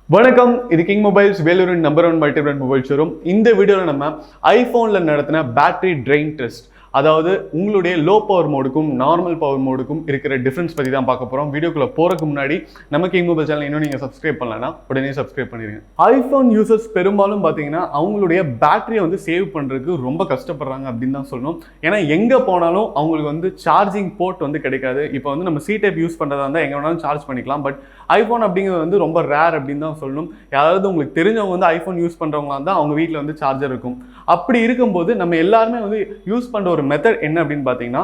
வணக்கம், இது king mobiles Vellore number 1 multi brand mobile showroom. இந்த வீடியோவில் நம்ம ஐஃபோன்ல நடத்தின பேட்டரி ட்ரெயின் டெஸ்ட், அதாவது உங்களுடைய லோ பவர் மோடுக்கும் நார்மல் பவர் மோடுக்கும் இருக்கிற டிஃபரன்ஸ் பற்றி தான் பார்க்க போகிறோம். வீடியோக்குள்ள போகிறதுக்கு முன்னாடி நம்ம கிங் மொபைல் சேனல் இன்னும் நீங்கள் சப்ஸ்கிரைப் பண்ணலன்னா உடனே சப்ஸ்கிரைப் பண்ணிடுங்க. ஐஃபோன் யூசர்ஸ் பெரும்பாலும் பார்த்தீங்கன்னா அவங்களுடைய பேட்டரியை வந்து சேவ் பண்ணுறதுக்கு ரொம்ப கஷ்டப்படுறாங்க அப்படின்னு தான் சொல்லணும். ஏன்னா எங்கே போனாலும் அவங்களுக்கு வந்து சார்ஜிங் போர்ட் வந்து கிடைக்காது. இப்போ வந்து நம்ம சி டைப் யூஸ் பண்ணுறதா இருந்தால் எங்கே வேணாலும் சார்ஜ் பண்ணிக்கலாம். பட் ஐஃபோன் அப்படிங்கிறது வந்து ரொம்ப ரேர் அப்படின்னு தான் சொல்லணும். யாராவது உங்களுக்கு தெரிஞ்சவங்க வந்து ஐஃபோன் யூஸ் பண்ணுறவங்களா இருந்தால் அவங்க வீட்டில் வந்து சார்ஜர் இருக்கும். அப்படி இருக்கும்போது நம்ம எல்லாருமே வந்து யூஸ் பண்ணுற ஒரு மெத்தட் என்ன அப்படின்னு பார்த்தீங்கன்னா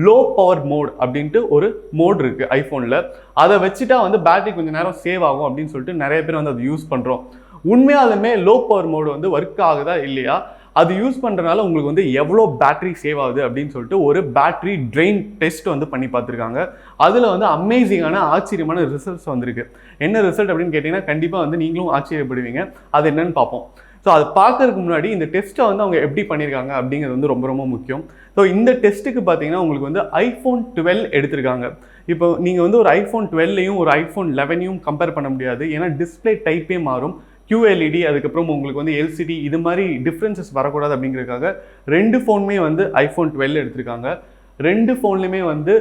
லோ பவர் மோட் அப்படின்ட்டு ஒரு மோட் இருக்குது ஐஃபோனில். அதை வச்சுட்டா வந்து பேட்டரி கொஞ்சம் நேரம் சேவ் ஆகும் அப்படின்னு சொல்லிட்டு நிறைய பேர் வந்து அதை யூஸ் பண்ணுறோம். உண்மையாலுமே லோ பவர் மோடு வந்து ஒர்க் ஆகுதா இல்லையா, அது யூஸ் பண்ணுறதுனால உங்களுக்கு வந்து எவ்வளோ பேட்டரி சேவ் ஆகுது அப்படின்னு சொல்லிட்டு ஒரு பேட்டரி ட்ரெயின் டெஸ்ட் வந்து பண்ணி பார்த்துருக்காங்க. அதில் வந்து அமேசிங்கான ஆச்சரியமான ரிசல்ட்ஸ் வந்திருக்கு. என்ன ரிசல்ட் அப்படின்னு கேட்டிங்கன்னா கண்டிப்பாக வந்து நீங்களும் ஆச்சரியப்படுவீங்க. அது என்னன்னு பார்ப்போம். ஸோ அதை பார்க்கறதுக்கு முன்னாடி இந்த டெஸ்ட்டை வந்து அவங்க எப்படி பண்ணியிருக்காங்க அப்படிங்கிறது வந்து ரொம்ப ரொம்ப முக்கியம். ஸோ இந்த டெஸ்ட்டுக்கு பார்த்தீங்கன்னா உங்களுக்கு வந்து iPhone 12 எடுத்திருக்காங்க. இப்போ நீங்கள் வந்து ஒரு iPhone 12ஐயும் ஒரு iPhone 11ஐயும் கம்பேர் பண்ண முடியாது. ஏன்னா டிஸ்பிளே டைப்பே மாறும். QLED அதுக்கப்புறம் உங்களுக்கு வந்து LCD இது மாதிரி டிஃப்ரென்சஸ் வரக்கூடாது அப்படிங்கிறதுக்காக ரெண்டு ஃபோனுமே வந்து iPhone 12 எடுத்திருக்காங்க. ரெண்டு ஃபோன்லையுமே வந்து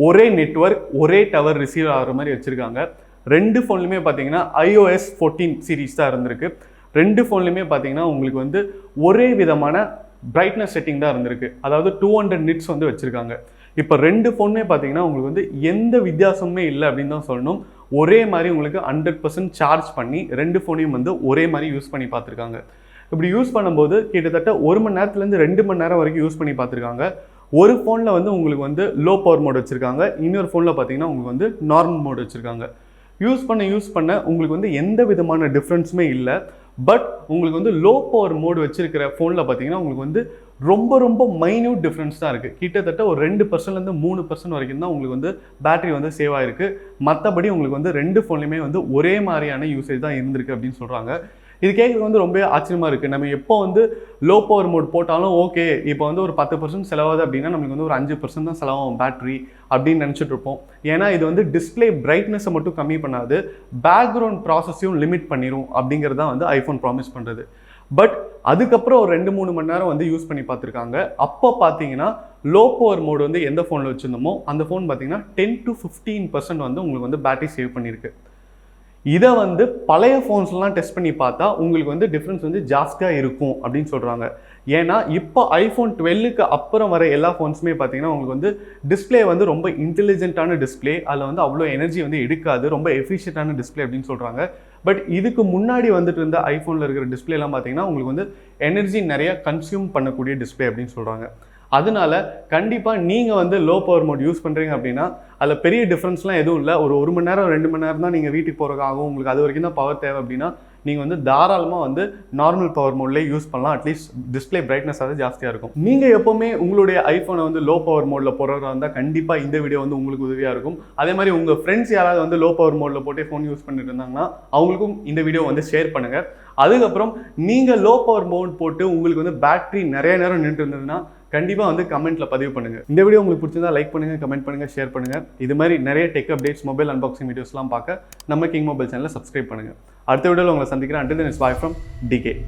ஒரே நெட்வொர்க் ஒரே டவர் ரிசீவ் ஆகிற மாதிரி வச்சுருக்காங்க. ரெண்டு ஃபோன்லையுமே பார்த்தீங்கன்னா iOS 14 சீரீஸ் தான் இருந்திருக்கு. ரெண்டு ஃபோன்லையுமே பார்த்தீங்கன்னா உங்களுக்கு வந்து ஒரே விதமான பிரைட்னஸ் செட்டிங் தான் இருந்திருக்கு. அதாவது 200 nits வந்து வச்சுருக்காங்க. இப்போ ரெண்டு ஃபோனுமே பார்த்தீங்கன்னா உங்களுக்கு வந்து எந்த வித்தியாசமுமே இல்லை அப்படின்னு தான் சொல்லணும். ஒரே மாதிரி உங்களுக்கு 100% சார்ஜ் பண்ணி ரெண்டு ஃபோனையும் வந்து ஒரே மாதிரி யூஸ் பண்ணி பார்த்துருக்காங்க. இப்படி யூஸ் பண்ணும்போது கிட்டத்தட்ட 1 மணி நேரத்துலேருந்து 2 மணி நேரம் வரைக்கும் யூஸ் பண்ணி பார்த்துருக்காங்க. ஒரு ஃபோனில் வந்து உங்களுக்கு வந்து லோ பவர் மோட் வச்சுருக்காங்க, இன்னொரு ஃபோனில் பார்த்தீங்கன்னா உங்களுக்கு வந்து நார்மல் மோட் வச்சுருக்காங்க. யூஸ் பண்ண உங்களுக்கு வந்து எந்த விதமான டிஃப்ரென்ஸுமே இல்லை. பட் உங்களுக்கு வந்து லோ பவர் மோடு வச்சிருக்கிற ஃபோனில் பார்த்தீங்கன்னா உங்களுக்கு வந்து ரொம்ப ரொம்ப மைன்யூட் டிஃப்ரென்ஸ் தான் இருக்குது. கிட்டத்தட்ட ஒரு 2%லேருந்து 3% வரைக்கும் தான் உங்களுக்கு வந்து பேட்டரி வந்து சேவ் ஆகிருக்கு. மற்றபடி உங்களுக்கு வந்து ரெண்டு ஃபோன்லையுமே வந்து ஒரே மாதிரியான யூசேஜ் தான் இருந்திருக்கு அப்படின்னு சொல்கிறாங்க. இது கேட்குறது வந்து ரொம்ப ஆச்சரியமாக இருக்குது. நம்ம எப்போ வந்து லோ பவர் மோட் போட்டாலும் ஓகே, இப்போ வந்து ஒரு 10% செலவாகுது அப்படின்னா நம்மளுக்கு வந்து ஒரு 5% தான் செலவாகும் பேட்டரி அப்படின்னு நினச்சிட்டு இருப்போம். ஏன்னா இது வந்து டிஸ்பிளே பிரைட்னஸை மட்டும் கம்மி பண்ணாது, பேக்ரவுண்ட் ப்ராசஸையும் லிமிட் பண்ணிடும் அப்படிங்கிறது தான் வந்து ஐஃபோன் ப்ராமிஸ் பண்ணுறது. பட் அதுக்கப்புறம் ஒரு 2-3 மணி நேரம் வந்து யூஸ் பண்ணி பார்த்துருக்காங்க. அப்போ பார்த்தீங்கன்னா லோ பவர் மோடு வந்து எந்த ஃபோனில் வச்சுருந்தோமோ அந்த ஃபோன் பார்த்தீங்கன்னா 10 to 15% வந்து உங்களுக்கு வந்து பேட்டரி சேவ் பண்ணியிருக்கு. இதை வந்து பழைய ஃபோன்ஸ்லாம் டெஸ்ட் பண்ணி பார்த்தா உங்களுக்கு வந்து டிஃப்ரென்ஸ் வந்து ஜாஸ்தியாக இருக்கும் அப்படின்னு சொல்கிறாங்க. ஏன்னா இப்போ iPhone 12க்கு அப்புறம் வர எல்லா ஃபோன்ஸுமே பார்த்தீங்கன்னா உங்களுக்கு வந்து டிஸ்பிளே வந்து ரொம்ப இன்டெலிஜென்ட்டான டிஸ்பிளே, அதில் வந்து அவ்வளோ எனர்ஜி வந்து எடுக்காது, ரொம்ப எஃபிஷியன்ட்டான டிஸ்பிளே அப்படின்னு சொல்கிறாங்க. பட் இதுக்கு முன்னாடி வந்துட்டு இருந்த ஐஃபோனில் இருக்கிற டிஸ்பிளேலாம் பார்த்தீங்கன்னா உங்களுக்கு வந்து எனர்ஜி நிறைய கன்சியூம் பண்ணக்கூடிய டிஸ்பிளே அப்படின்னு சொல்கிறாங்க. அதனால கண்டிப்பாக நீங்கள் வந்து லோ பவர் மோட் யூஸ் பண்ணுறீங்க அப்படின்னா அதில் பெரிய டிஃப்ரென்ஸ்லாம் எதுவும் இல்லை. ஒரு 1 மணி நேரம் 2 மணி நேரம் தான் நீங்கள் வீட்டுக்கு போகிறதுக்காகவும் உங்களுக்கு அது வரைக்கும் தான் பவர் தேவை அப்படின்னா நீங்கள் வந்து தாராளமாக வந்து நார்மல் பவர் மோட்லேயே யூஸ் பண்ணலாம். அட்லீஸ்ட் டிஸ்பிளே பிரைட்னஸ் அது ஜாஸ்தியாக இருக்கும். நீங்கள் எப்போவுமே உங்களுடைய ஐஃபோனை வந்து லோ பவர் மோடில் போடுறதா இருந்தால் கண்டிப்பாக இந்த வீடியோ வந்து உங்களுக்கு உதவியாக இருக்கும். அதே மாதிரி உங்கள் ஃப்ரெண்ட்ஸ் யாராவது வந்து லோ பவர் மோடில் போட்டு ஃபோன் யூஸ் பண்ணிட்டு இருந்தாங்கன்னா அவங்களுக்கும் இந்த வீடியோ வந்து ஷேர் பண்ணுங்கள். அதுக்கப்புறம் நீங்கள் லோ பவர் மோட் போட்டு உங்களுக்கு வந்து பேட்டரி நிறைய நேரம் நின்று இருந்ததுன்னா கண்டிப்பாக வந்து கமெண்ட்டில் பதிவு பண்ணுங்கள். இந்த வீடியோ உங்களுக்கு பிடிச்சிருந்தா லைக் பண்ணுங்கள், கமெண்ட் பண்ணுங்கள், ஷேர் பண்ணுங்கள். இது மாதிரி நிறைய டெக் அப்டேட்ஸ், மொபைல் அன்பாக்சிங் வீடியோஸ்லாம் பார்க்க நம்ம கிங் மொபைல் சேனலை சப்ஸ்கிரைப் பண்ணுங்கள். அடுத்த வீடியோவில் உங்களை சந்திக்கிறேன். Until then, it's bye from DK.